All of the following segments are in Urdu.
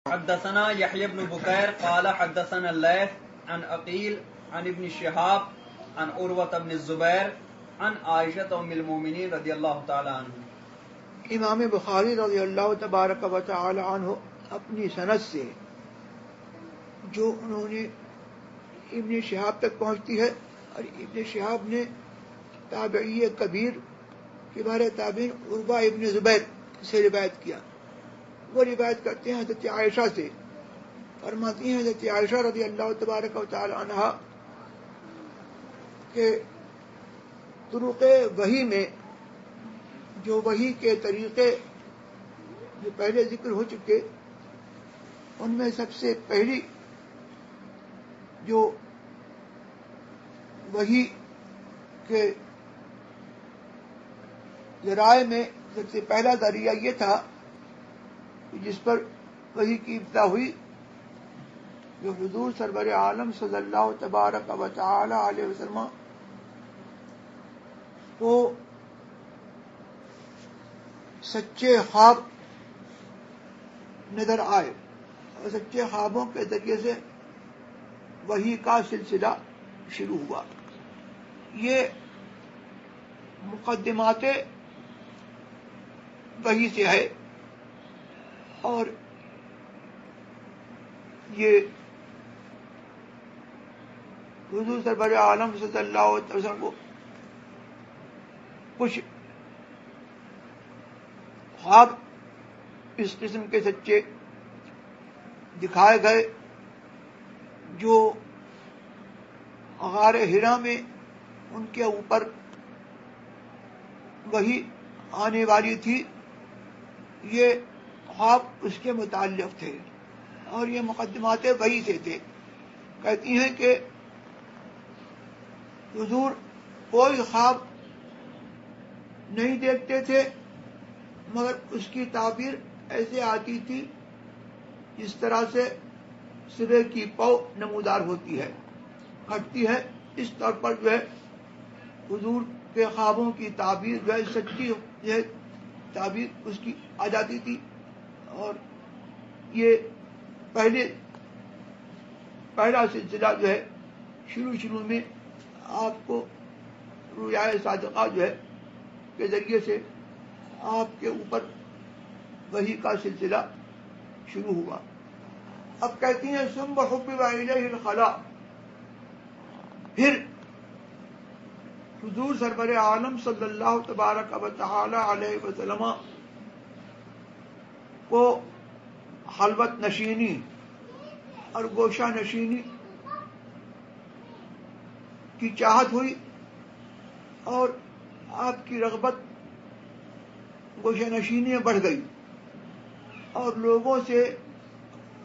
حدثنا يحيى بن بكير قال حدثنا الليث عن عقيل عن ابن شهاب عن عروة بن الزبير عن عائشة ام المؤمنین رضی اللہ تعالی عنہ۔ امام بخاری رضی اللہ تبارک و تعالی عنہ اپنی سند سے جو انہوں نے ابن شہاب تک پہنچتی ہے، اور ابن شہاب نے تابعی کبیر کبار تابعین عروہ ابن زبیر سے روایت کیا۔ وہ روایت کرتے ہیں حضرت عائشہ سے، فرماتی ہیں حضرت عائشہ رضی اللہ تبارک و تعالی عنہا کہ طرق وحی میں جو وحی کے طریقے جو پہلے ذکر ہو چکے، ان میں سب سے پہلی جو وحی کے ذرائع میں سب سے پہلا ذریعہ یہ تھا جس پر وحی کی ابتدا ہوئی، جو حضور سرور عالم صلی اللہ تبارک و تعالی علیہ وسلم کو سچے خواب نظر آئے، اور سچے خوابوں کے ذریعے سے وحی کا سلسلہ شروع ہوا۔ یہ مقدمات وحی سے ہے، اور یہ حضور سرور عالم صلی اللہ علیہ وسلم کو کچھ خواب اس قسم کے سچے دکھائے گئے جو غار حرا میں ان کے اوپر وحی آنے والی تھی۔ یہ خواب اس کے متعلق تھے، اور یہ مقدمات وحی سے تھے۔ کہتی ہیں کہ حضور کوئی خواب نہیں دیکھتے تھے، مگر اس کی تعبیر ایسے آتی تھی جس طرح سے سرے کی پو نمودار ہوتی ہے، کھٹتی ہے۔ اس طور پر جو ہے حضور کے خوابوں کی تعبیر جو ہے سچی ہے، تعبیر اس کی آ جاتی تھی۔ اور یہ پہلا سلسلہ جو ہے شروع میں آپ کو رؤیا صادقہ جو ہے کے ذریعے سے آپ کے اوپر وحی کا سلسلہ شروع ہوا۔ اب کہتی ہیں ثم حبب الیہ الخلا، پھر حضور سرور عالم صلی اللہ تبارک و تعالی علیہ وسلم کو خلوت نشینی اور گوشہ نشینی کی چاہت ہوئی، اور آپ کی رغبت گوشہ نشینی میں بڑھ گئی، اور لوگوں سے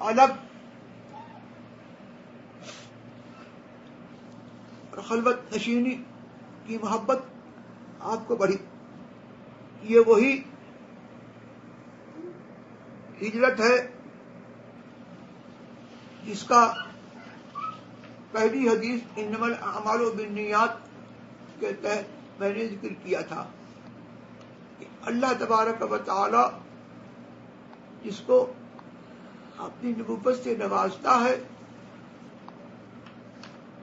الگ خلوت نشینی کی محبت آپ کو بڑھی۔ یہ وہی ہجرت ہے جس کا پہلی حدیث انما الاعمال بالنیات کے تحت میں نے ذکر کیا تھا کہ اللہ تبارک و تعالی جس کو اپنی نبوت سے نوازتا ہے،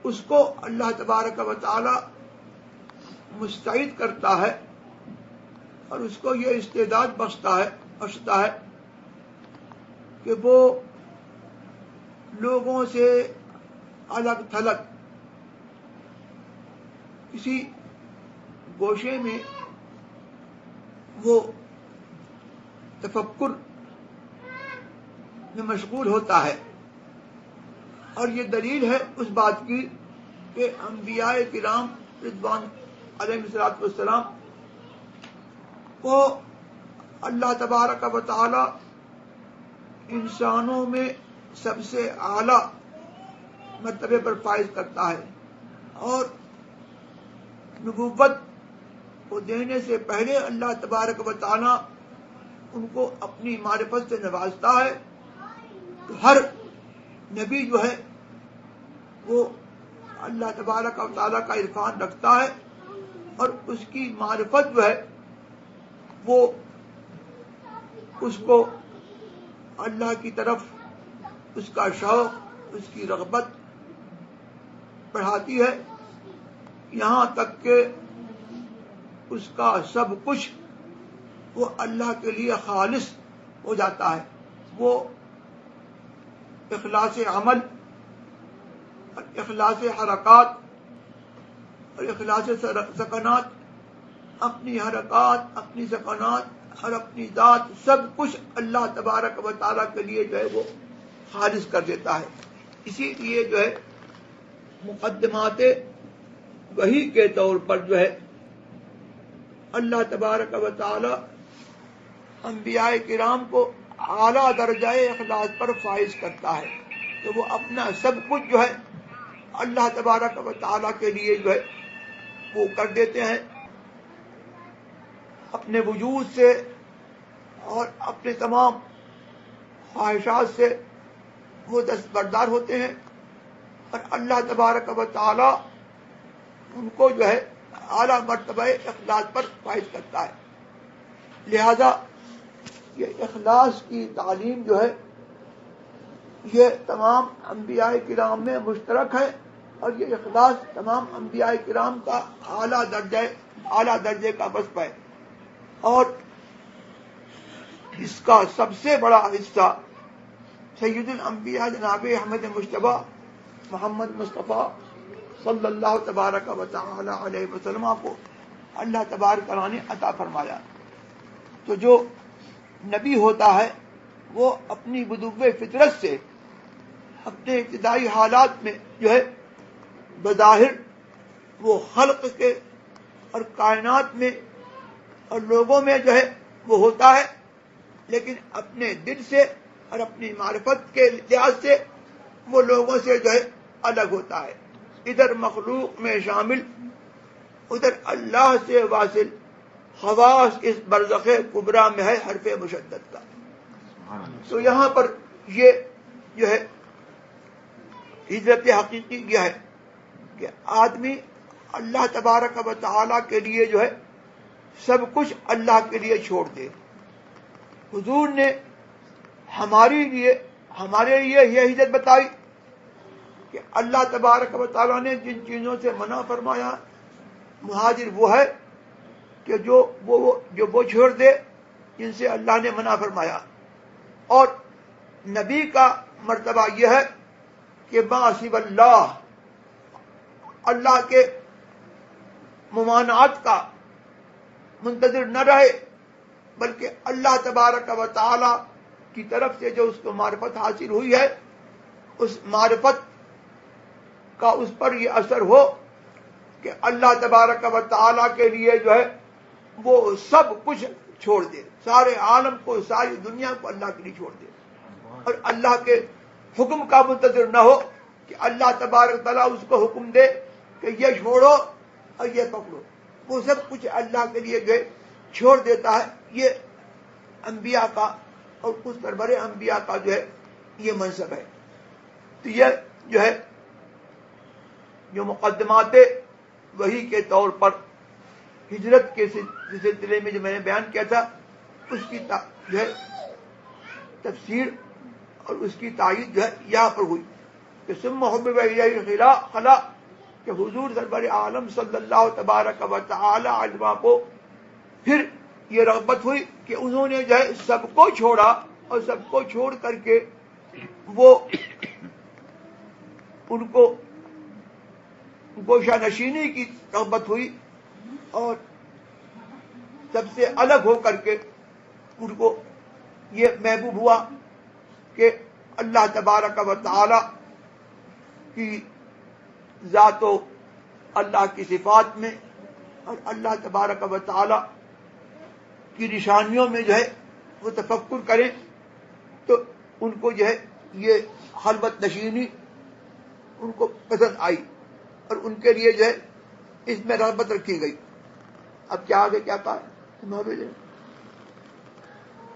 اس کو اللہ تبارک و تعالی مستعد کرتا ہے، اور اس کو یہ استعداد بخشتا ہے کہ وہ لوگوں سے الگ تھلگ کسی گوشے میں وہ تفکر میں مشغول ہوتا ہے۔ اور یہ دلیل ہے اس بات کی کہ انبیاء کرام رضوان علیہ الصلوۃ والسلام کو اللہ تبارک و تعالی انسانوں میں سب سے اعلیٰ مرتبے پر فائز کرتا ہے، اور نبوت کو دینے سے پہلے اللہ تبارک و تعالی ان کو اپنی معرفت سے نوازتا ہے۔ تو ہر نبی جو ہے وہ اللہ تبارک و تعالی کا عرفان رکھتا ہے، اور اس کی معرفت جو ہے وہ اس کو اللہ کی طرف اس کا شوق، اس کی رغبت بڑھاتی ہے، یہاں تک کہ اس کا سب کچھ وہ اللہ کے لیے خالص ہو جاتا ہے. وہ اخلاص عمل اور اخلاص حرکات اور اخلاص سکنات، اپنی حرکات، اپنی سکنات اور اپنی ذات سب کچھ اللہ تبارک و تعالیٰ کے لیے جو ہے وہ خالص کر دیتا ہے. اسی لیے جو ہے مقدمات وحی کے طور پر جو ہے اللہ تبارک و تعالیٰ انبیاء کرام کو اعلیٰ درجہ اخلاص پر فائز کرتا ہے کہ وہ اپنا سب کچھ جو ہے اللہ تبارک و تعالیٰ کے لیے جو ہے وہ کر دیتے ہیں، اپنے وجود سے اور اپنے تمام خواہشات سے وہ دستبردار ہوتے ہیں، اور اللہ تبارک و تعالیٰ ان کو جو ہے اعلیٰ مرتبہ اخلاص پر فائز کرتا ہے. لہذا یہ اخلاص کی تعلیم جو ہے یہ تمام انبیاء کرام میں مشترک ہے، اور یہ اخلاص تمام انبیاء کرام کا اعلیٰ درجے کا وصف ہے. اور اس کا سب سے بڑا حصہ سید الانبیاء جناب احمد مجتبی محمد مصطفیٰ صلی اللہ تبارک و تعالی علیہ وسلم کو اللہ تبارک تعالیٰ نے عطا فرمایا. تو جو نبی ہوتا ہے وہ اپنی بدو فطرت سے اپنے ابتدائی حالات میں جو ہے بظاہر وہ خلق کے اور کائنات میں اور لوگوں میں جو ہے وہ ہوتا ہے، لیکن اپنے دل سے اور اپنی معرفت کے لحاظ سے وہ لوگوں سے جو ہے الگ ہوتا ہے. ادھر مخلوق میں شامل، ادھر اللہ سے واصل، خواص اس برزخ کبریٰ میں ہے حرف مشدد کا. تو یہاں پر یہ جو ہے ہجرت حقیقی یہ ہے کہ آدمی اللہ تبارک و تعالیٰ کے لیے جو ہے سب کچھ اللہ کے لیے چھوڑ دے. حضور نے ہمارے لیے یہ ہجرت بتائی کہ اللہ تبارک و تعالیٰ نے جن چیزوں سے منع فرمایا، مہاجر وہ ہے کہ جو وہ چھوڑ دے جن سے اللہ نے منع فرمایا. اور نبی کا مرتبہ یہ ہے کہ ما سوی اللہ کے ممانعات کا منتظر نہ رہے، بلکہ اللہ تبارک و تعالی کی طرف سے جو اس کو معرفت حاصل ہوئی ہے اس معرفت کا اس پر یہ اثر ہو کہ اللہ تبارک و تعالی کے لیے جو ہے وہ سب کچھ چھوڑ دے، سارے عالم کو، ساری دنیا کو اللہ کے لیے چھوڑ دے، اور اللہ کے حکم کا منتظر نہ ہو کہ اللہ تبارک تعالیٰ اس کو حکم دے کہ یہ چھوڑو اور یہ پکڑو. وہ سب کچھ اللہ کے لیے جو ہے چھوڑ دیتا ہے. یہ انبیاء کا اور اس سربر انبیاء کا جو ہے یہ منصب ہے. تو یہ جو ہے جو مقدمات وحی کے طور پر ہجرت کے سلسلے میں جو میں نے بیان کیا تھا اس کی جو ہے تفسیر اور اس کی تائید جو ہے یہاں پر ہوئی کہ ثم حبب الیہ خلا کہ حضور سرور عالم صلی اللہ تبارک و تعالی علیہ کو پھر یہ رغبت ہوئی کہ انہوں نے جو ہے سب کو چھوڑا اور سب کو چھوڑ کر کے وہ ان کو گوشہ نشینی کی رغبت ہوئی اور سب سے الگ ہو کر کے ان کو یہ محبوب ہوا کہ اللہ تبارک و تعالی کی ذات و اللہ کی صفات میں اور اللہ تبارک و تعالی کی نشانیوں میں جو ہے وہ تفکر کریں. تو ان کو جو ہے یہ خلوت نشینی ان کو پسند آئی اور ان کے لیے جو ہے اس میں رغبت رکھی گئی. اب کیا آگے کیا کہا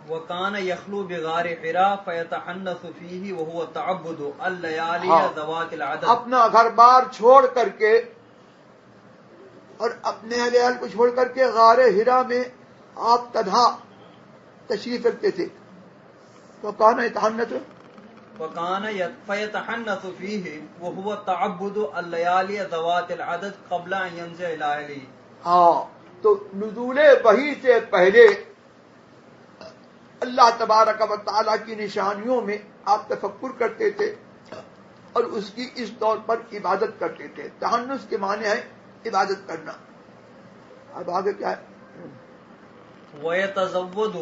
وَكَانَ يَخْلُو بِغَارِ حِرَا فَيَتَحَنَّثُ فِيهِ وَهُوَ تَعَبُّدُ اللَّيَالِيَ ذَوَاتِ الْعَدَدِ. اپنا گھر بار چھوڑ کر کے اور اپنے اہل کو چھوڑ کر کے غار حرا میں آپ تنہا تشریف رکھتے تھے. وَكَانَ يَتَحَنَّثُ وكان فيتحنث فيه وهو تعبد الليالي ذوات العدد قبل ان ينزل الى اهله. ہاں تو نزول وحی سے پہلے اللہ تبارک و تعالیٰ کی نشانیوں میں آپ تفکر کرتے تھے اور اس کی اس طور پر عبادت کرتے تھے. تحنث کے معنی ہے عبادت کرنا. اب آگے کیا ہے؟ ويتزود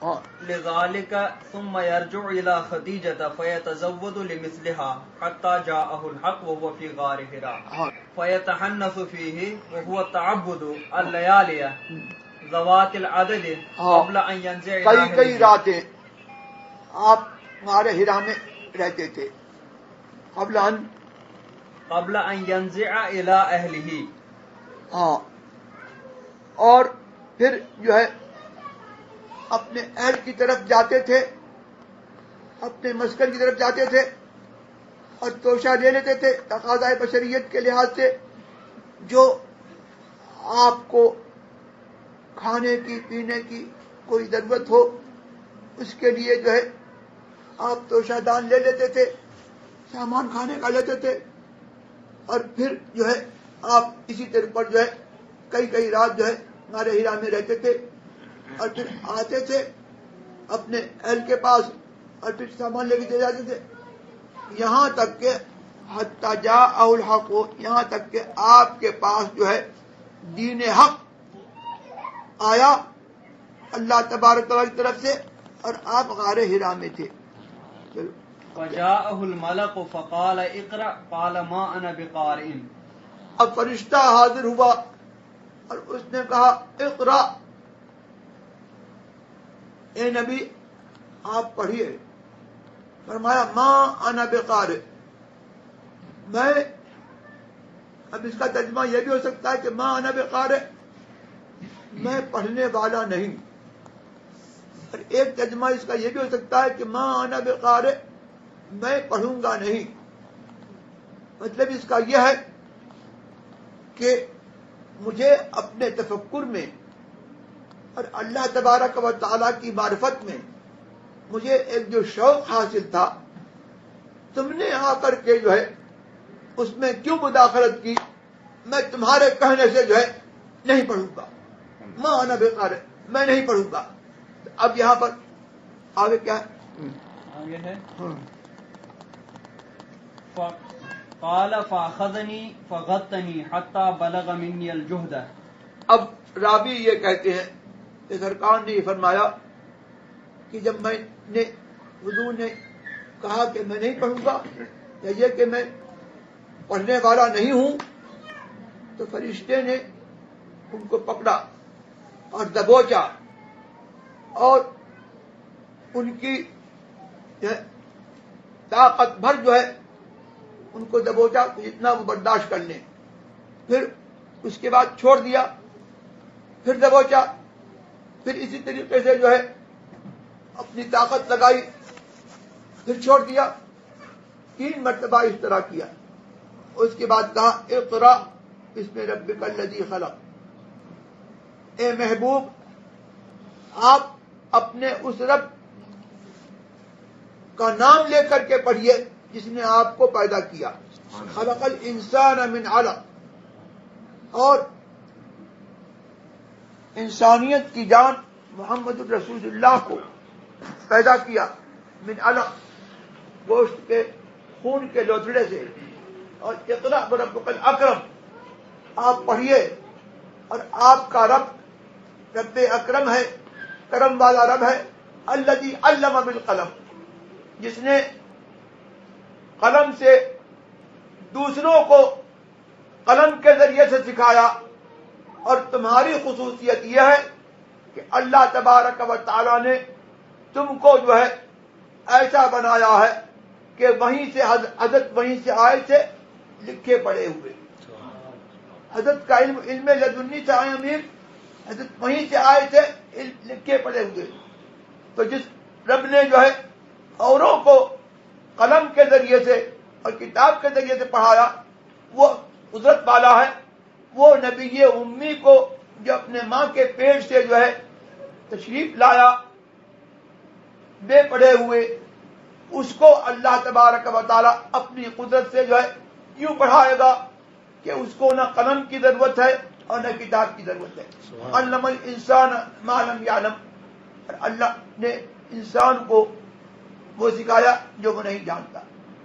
ہاں لذلك ثم يرجع الى خديجة فيتزود لمثلها حتى جاءه الحق وهو في غار حراء. ہاں فيتحنث فيه وهو تعبد الليالي ذوات العدد قبل ان ينزع الى کئی کئی راتیں آپ غار حرا میں رہتے تھے قبل ان ينزع الى اهله. ہاں اور پھر جو ہے اپنے اہل کی طرف جاتے تھے، اپنے مسکن کی طرف جاتے تھے اور توشہ لے لیتے تھے تقاضۂ بشریت کے لحاظ سے. جو آپ کو کھانے کی پینے کی کوئی ضرورت ہو اس کے لیے جو ہے آپ توشہ دان لے لیتے تھے، سامان کھانے کا لیتے تھے اور پھر جو ہے آپ اسی طرح پر جو ہے کئی کئی رات جو ہے غار حرا میں رہتے تھے اور پھر آتے تھے اپنے اہل کے پاس اور پھر سامان لے کے چلے جاتے تھے یہاں تک کہ حتی جاء الحق، یہاں تک کہ آپ کے پاس جو ہے دین حق آیا اللہ تبارک و تعالیٰ کی طرف سے اور آپ غار حرا میں تھے. وجاءه الملك فقال اقرأ قال ما انا بقارئ. اب فرشتہ حاضر ہوا اور اس نے کہا اقرأ، اے نبی آپ پڑھیے. فرمایا ما انا بقارئ، میں، اب اس کا ترجمہ یہ بھی ہو سکتا ہے کہ ما انا بقارئ، میں پڑھنے والا نہیں. اور ایک ترجمہ اس کا یہ بھی ہو سکتا ہے کہ ما انا بقارئ، میں پڑھوں گا نہیں. مطلب اس کا یہ ہے کہ مجھے اپنے تفکر میں اور اللہ تبارک و تعالیٰ کی معرفت میں مجھے ایک جو شوق حاصل تھا، تم نے آ کر کے جو ہے اس میں کیوں مداخلت کی؟ میں تمہارے کہنے سے جو ہے نہیں پڑھوں گا. ما انا بقارئ، میں نہیں پڑھوں گا. اب یہاں پر آگے کیا ہے؟ آگے ہے قال فاخذني فغطني حتى بلغ مني الجهد. اب راوی یہ کہتے ہیں کہ سرکار نے یہ فرمایا کہ جب میں نے حضور نے کہا کہ میں نہیں پڑھوں گا یا یہ کہ میں پڑھنے والا نہیں ہوں، تو فرشتے نے ان کو پکڑا اور دبوچا اور ان کی طاقت بھر جو ہے ان کو دبوچا جتنا وہ برداشت کر لیں. پھر اس کے بعد چھوڑ دیا، پھر دبوچا، پھر اسی طریقے سے جو ہے اپنی طاقت لگائی، پھر چھوڑ دیا. 3 مرتبہ اس طرح کیا. اس کے بعد کہا اقرأ بسم ربک الذی خلق. اے محبوب آپ اپنے اس رب کا نام لے کر کے پڑھیے جس نے آپ کو پیدا کیا. خلق الانسان من علق، اور انسانیت کی جان محمد رسول اللہ کو پیدا کیا من علق، گوشت کے خون کے لوتھڑے سے. اور اقرأ بربک الاکرم، آپ پڑھیے اور آپ کا رب اکرم ہے، کرم والا رب ہے. الذی علم بالقلم، جس نے قلم سے دوسروں کو قلم کے ذریعے سے سکھایا. اور تمہاری خصوصیت یہ ہے کہ اللہ تبارک و تعالیٰ نے تم کو جو ہے ایسا بنایا ہے کہ وہیں سے حضرت وہیں سے آئے تھے لکھے پڑے ہوئے. حضرت کا علم لدنی سے آئے امیر، حضرت وہیں سے آئے تھے لکھے پڑے ہوئے. تو جس رب نے جو ہے اوروں کو قلم کے ذریعے سے اور کتاب کے ذریعے سے پڑھایا وہ قدرت والا ہے. وہ نبی امی کو جو اپنے ماں کے پیٹ سے جو ہے تشریف لایا بے پڑھے ہوئے اس کو اللہ تبارک و تعالی اپنی قدرت سے جو ہے یوں پڑھائے گا کہ اس کو نہ قلم کی ضرورت ہے اور نہ کتاب کی ضرورت ہے. علم الانسان ما لم یعلم. اللہ نے انسان کو وہ سکھایا جو وہ نہیں جانتا.